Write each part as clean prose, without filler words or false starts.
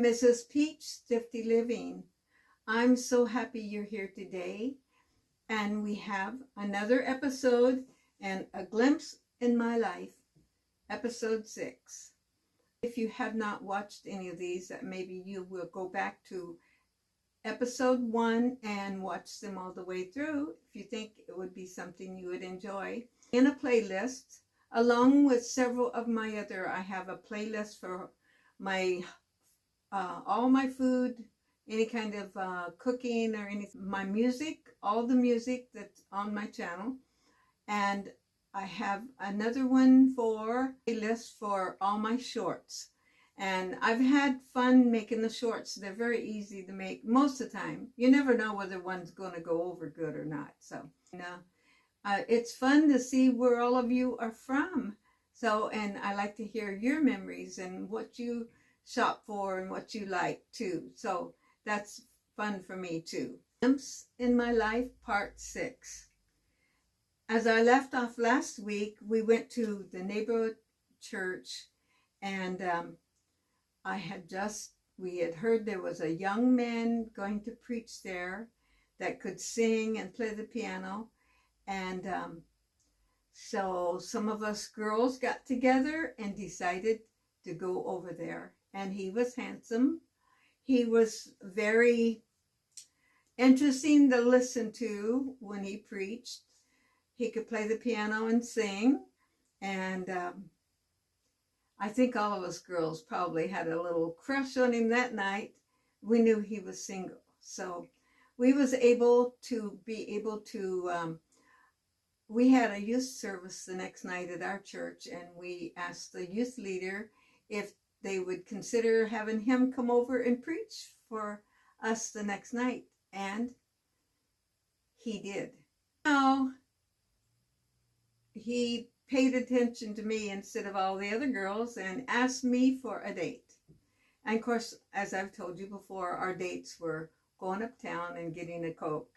Mrs. Peach, Thrifty Living. I'm so happy you're here today, and we have another episode and a glimpse in my life, episode 6. If you have not watched any of these, maybe you will go back to episode 1 and watch them all the way through if you think it would be something you would enjoy. In a playlist, along with several of my other, I have a playlist for my all my food, any kind of cooking or anything, my music, all the music that's on my channel. And I have another one for a list for all my shorts. And I've had fun making the shorts. They're very easy to make most of the time. You never know whether one's going to go over good or not. So, it's fun to see where all of you are from. So, and I like to hear your memories and what you shop for and what you like too. So that's fun for me too. Glimpse in my life, part 6. As I left off last week, we went to the neighborhood church, and we had heard there was a young man going to preach there that could sing and play the piano. And so some of us girls got together and decided to go over there. And he was handsome. He was very interesting to listen to when he preached. He could play the piano and sing. And I think all of us girls probably had a little crush on him that night. We knew he was single. So we was able to we had a youth service the next night at our church, and we asked the youth leader if they would consider having him come over and preach for us the next night. And he did. Now, he paid attention to me instead of all the other girls and asked me for a date. And of course, as I've told you before, our dates were going uptown and getting a Coke.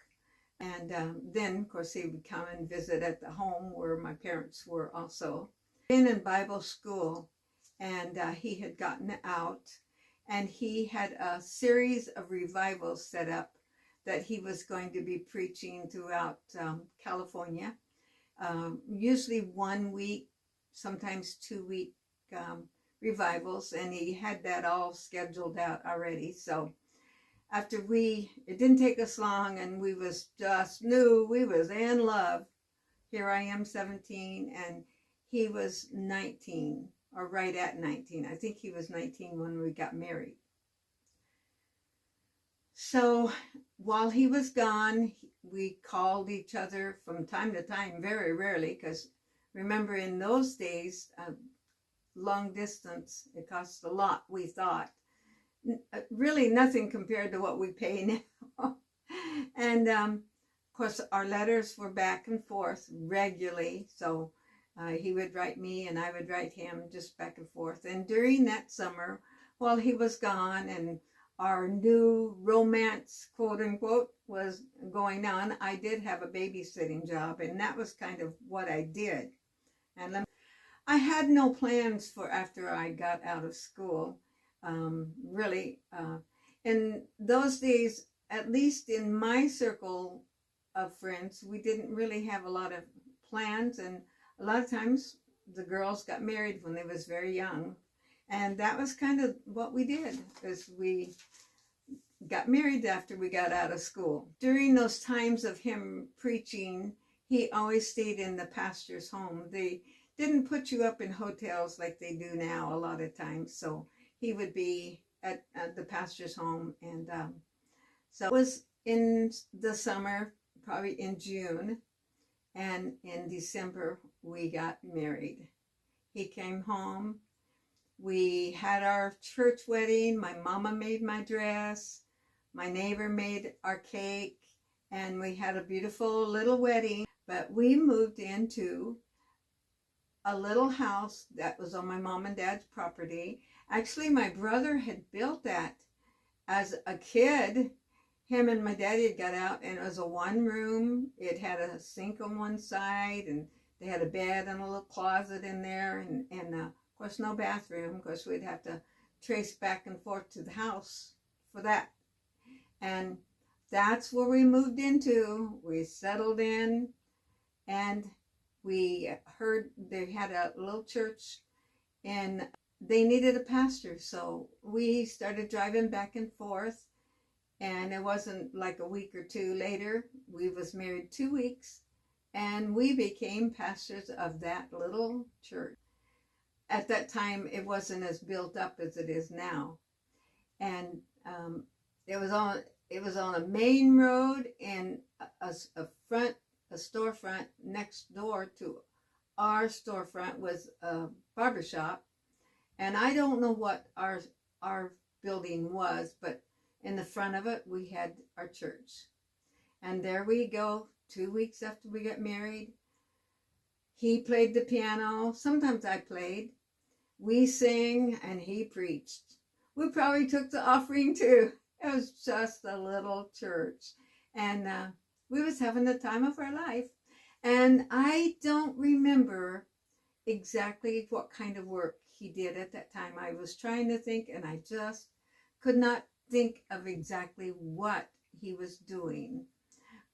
And then, of course, he would come and visit at the home where my parents were also. Been in Bible school, and he had gotten out, and he had a series of revivals set up that he was going to be preaching throughout California. Usually 1 week, sometimes 2-week revivals, and he had that all scheduled out already. So after it didn't take us long, and we knew we was in love. Here I am 17, and he was 19, or right at 19. I think he was 19 when we got married. So while he was gone, we called each other from time to time, very rarely, because remember in those days, long distance, it cost a lot, we thought. Really nothing compared to what we pay now. And of course our letters were back and forth regularly. So he would write me and I would write him, just back and forth. And during that summer, while he was gone and our new romance, quote unquote, was going on, I did have a babysitting job, and that was kind of what I did. And I had no plans for after I got out of school. Really, in those days, at least in my circle of friends, we didn't really have a lot of plans, and a lot of times the girls got married when they was very young, and that was kind of what we did, is we got married after we got out of school. During those times of him preaching, he always stayed in the pastor's home. They didn't put you up in hotels like they do now a lot of times, so he would be at the pastor's home. And so it was in the summer, probably in June, and in December we got married. He came home. We had our church wedding. My mama made my dress. My neighbor made our cake, and we had a beautiful little wedding. But we moved into a little house that was on my mom and dad's property. Actually, my brother had built that as a kid. Him and my daddy had got out, and it was a 1-room. It had a sink on one side, and they had a bed and a little closet in there, and of course no bathroom, because we'd have to trace back and forth to the house for that. And that's where we moved into. We settled in, and we heard they had a little church and they needed a pastor. So we started driving back and forth, and it wasn't like a week or two later. We was married 2 weeks, and we became pastors of that little church. At that time, it wasn't as built up as it is now. And it was on a main road, and a storefront next door to our storefront was a barbershop. And I don't know what our building was, but in the front of it, we had our church. And there we go, 2 weeks after we got married. He played the piano. Sometimes I played. We sang, and he preached. We probably took the offering too. It was just a little church. And we was having the time of our life. And I don't remember exactly what kind of work he did at that time. I was trying to think, and I just could not think of exactly what he was doing.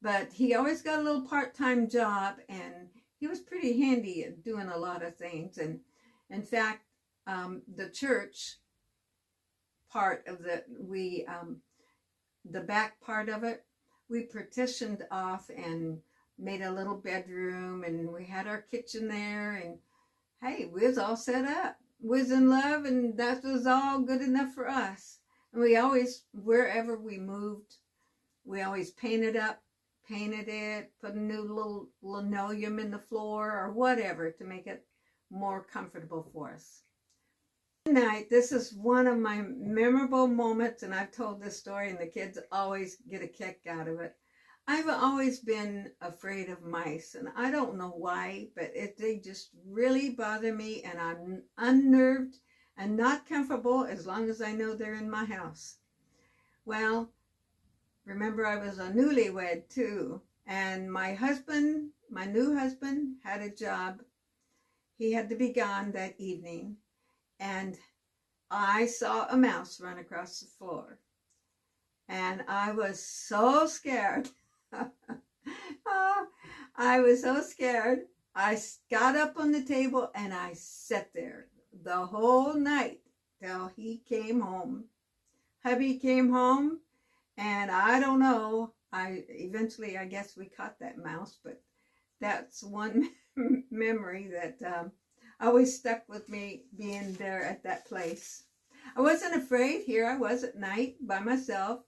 But he always got a little part-time job, and he was pretty handy at doing a lot of things. And in fact, the church part of the back part of it, we partitioned off and made a little bedroom, and we had our kitchen there, and hey, we was all set up. We was in love, and that was all good enough for us. And we always, wherever we moved, we always painted it, put a new little linoleum in the floor or whatever to make it more comfortable for us. Tonight, this is one of my memorable moments, and I've told this story, and the kids always get a kick out of it. I've always been afraid of mice, and I don't know why, but they just really bother me, and I'm unnerved and not comfortable as long as I know they're in my house. Well, remember, I was a newlywed too, and my new husband, had a job. He had to be gone that evening, and I saw a mouse run across the floor, and I was so scared. Oh, I was so scared. I got up on the table and I sat there the whole night till he came home. Hubby came home, and I don't know, eventually I guess we caught that mouse, but that's one memory that always stuck with me, being there at that place. I wasn't afraid. Here I was at night by myself,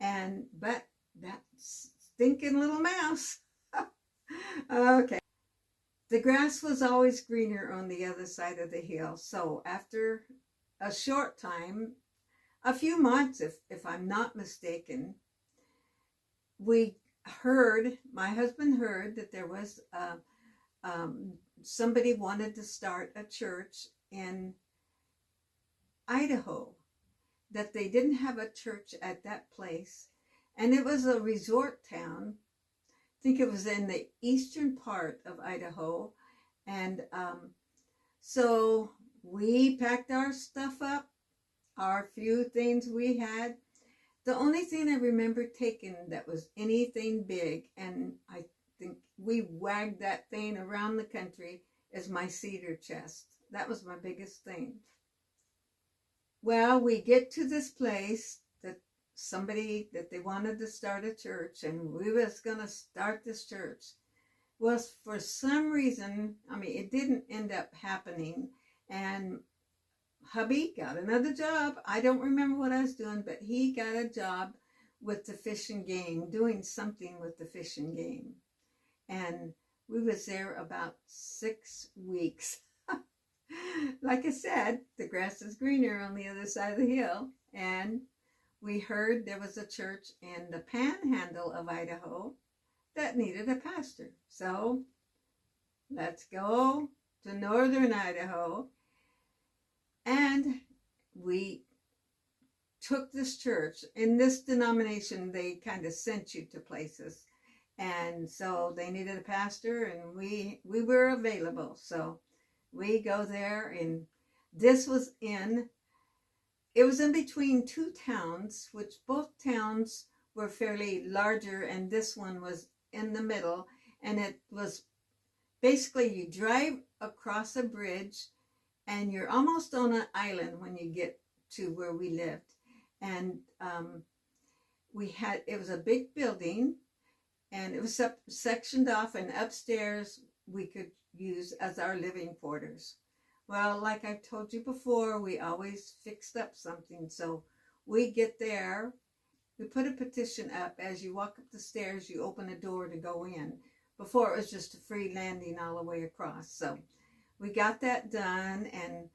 but that stinking little mouse. Okay. The grass was always greener on the other side of the hill. So after a short time, a few months, if I'm not mistaken, my husband heard that there was somebody wanted to start a church in Idaho, that they didn't have a church at that place. And it was a resort town. I think it was in the eastern part of Idaho. And so we packed our stuff up, our few things we had. The only thing I remember taking that was anything big, and I think we wagged that thing around the country, is my cedar chest. That was my biggest thing. Well, we get to this place that they wanted to start a church, and we was going to start this church. Well, for some reason, it didn't end up happening, and hubby got another job. I don't remember what I was doing, but he got a job with the Fish and Game, doing something with the Fish and Game. And we was there about 6 weeks. Like I said, the grass is greener on the other side of the hill. And we heard there was a church in the panhandle of Idaho that needed a pastor. So let's go to northern Idaho. And we took this church. In this denomination, they kind of sent you to places. And so they needed a pastor, and we were available. So we go there, and this was in it was in between two towns, which both towns were fairly larger, and this one was in the middle. And it was basically you drive across a bridge and you're almost on an island when you get to where we lived. And it was a big building, and it was sectioned off, and upstairs we could use as our living quarters. Well, like I've told you before, we always fixed up something. So we get there, we put a petition up. As you walk up the stairs, you open a door to go in. Before, it was just a free landing all the way across. So we got that done, and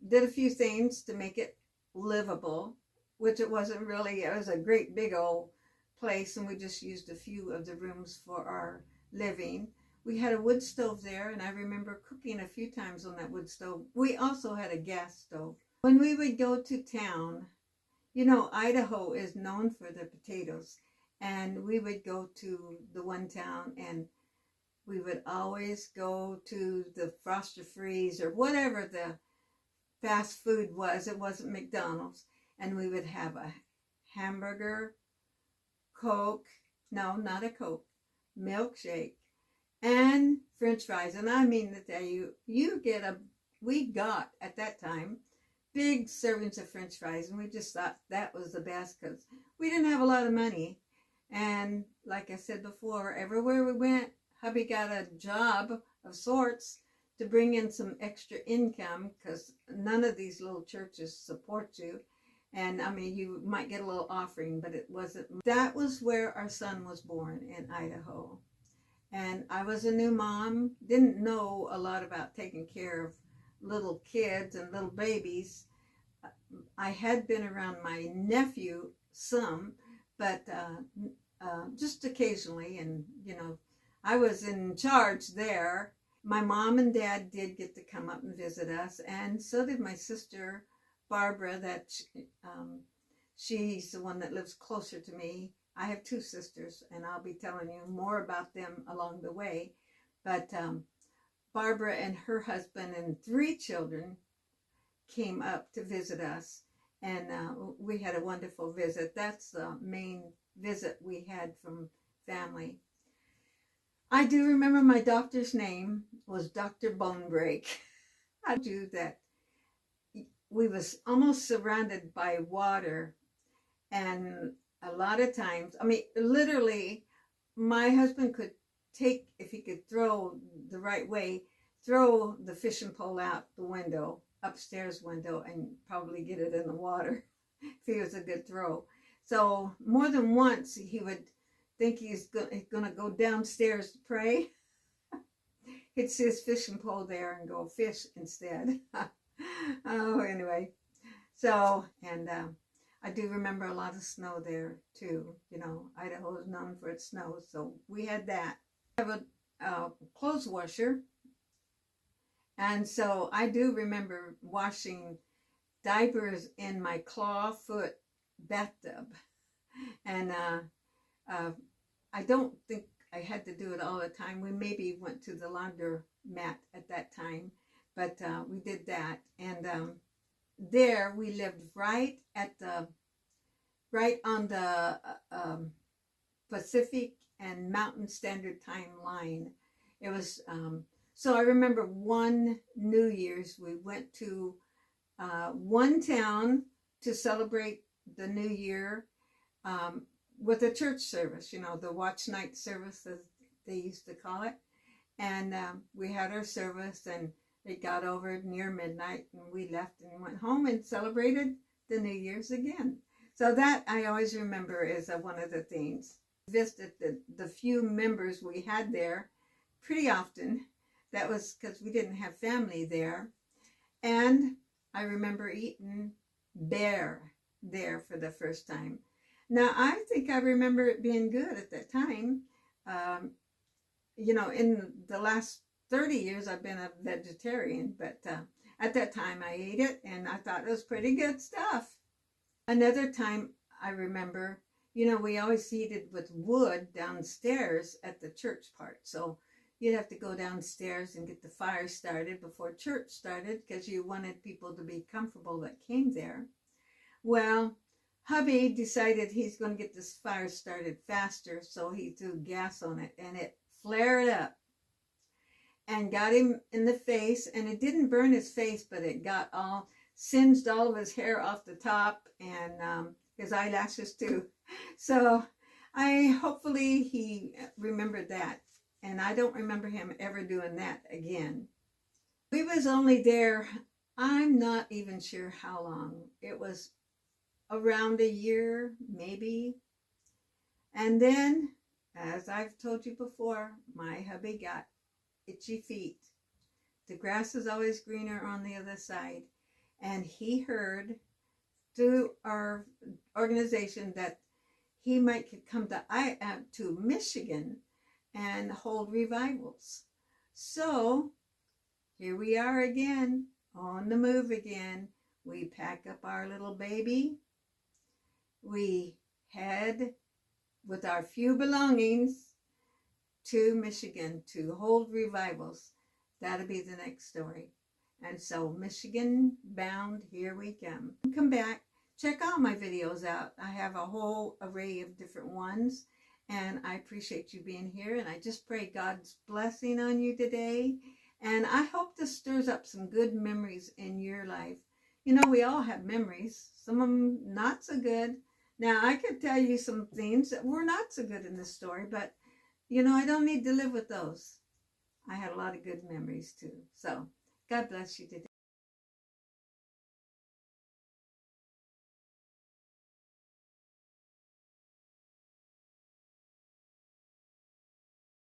did a few things to make it livable, which it wasn't really. It was a great big old place, and we just used a few of the rooms for our living. We had a wood stove there, and I remember cooking a few times on that wood stove. We also had a gas stove. When we would go to town, you know, Idaho is known for their potatoes, and we would go to the one town, and we would always go to the Froster Freeze or whatever the fast food was. It wasn't McDonald's. And we would have a hamburger, Coke, no, not a Coke, milkshake, and French fries. And I mean to tell you, we got at that time big servings of French fries, and we just thought that was the best because we didn't have a lot of money. And like I said before, everywhere we went, hubby got a job of sorts to bring in some extra income, because none of these little churches support you. And I mean, you might get a little offering, but it wasn't. That was where our son was born, in Idaho. And I was a new mom, didn't know a lot about taking care of little kids and little babies. I had been around my nephew some, but just occasionally. And, you know, I was in charge there. My mom and dad did get to come up and visit us, and so did my sister, Barbara, she's the one that lives closer to me. I have two sisters, and I'll be telling you more about them along the way. But Barbara and her husband and 3 children came up to visit us, and we had a wonderful visit. That's the main visit we had from family. I do remember my doctor's name was Dr. Bonebreak. I do that. We was almost surrounded by water, and a lot of times, I mean, literally, my husband could take, if he could throw the right way, throw the fishing pole out the window, upstairs window, and probably get it in the water if he was a good throw. So more than once, he would think he's going to go downstairs to pray. He'd see his fishing pole there and go fish instead. Oh, anyway. So, and I do remember a lot of snow there too. You know, Idaho is known for its snow, so we had that. I have a clothes washer, and so I do remember washing diapers in my clawfoot bathtub. And I don't think I had to do it all the time. We maybe went to the laundromat at that time, but we did that. And there we lived right on the Pacific and Mountain Standard Time line. It was so I remember one New Year's we went to one town to celebrate the New Year with a church service, you know, the watch night service, as they used to call it. And we had our service, and it got over near midnight, and we left and went home and celebrated the New Year's again. So that I always remember is one of the things. Visited the few members we had there pretty often. That was because we didn't have family there. And I remember eating bear there for the first time. Now, I think I remember it being good at that time. You know, in the last 30 years, I've been a vegetarian, but at that time I ate it, and I thought it was pretty good stuff. Another time I remember, you know, we always heated with wood downstairs at the church part. So you'd have to go downstairs and get the fire started before church started, because you wanted people to be comfortable that came there. Well, hubby decided he's going to get this fire started faster, so he threw gas on it, and it flared up and got him in the face. And it didn't burn his face, but it got all singed all of his hair off the top, and his eyelashes too. So hopefully he remembered that, and I don't remember him ever doing that again. We was only there, I'm not even sure how long. It was around a year, maybe. And then, as I've told you before, my hubby got itchy feet. The grass is always greener on the other side. And he heard through our organization that he might come to Michigan and hold revivals. So here we are again, on the move again. We pack up our little baby. We head with our few belongings to Michigan to hold revivals. That'll be the next story. And so Michigan bound, here we come. Come back, check all my videos out. I have a whole array of different ones, and I appreciate you being here, and I just pray God's blessing on you today. And I hope this stirs up some good memories in your life. You know, we all have memories, some of them not so good. Now, I could tell you some things that were not so good in this story, but, you know, I don't need to live with those. I had a lot of good memories too. So, God bless you today.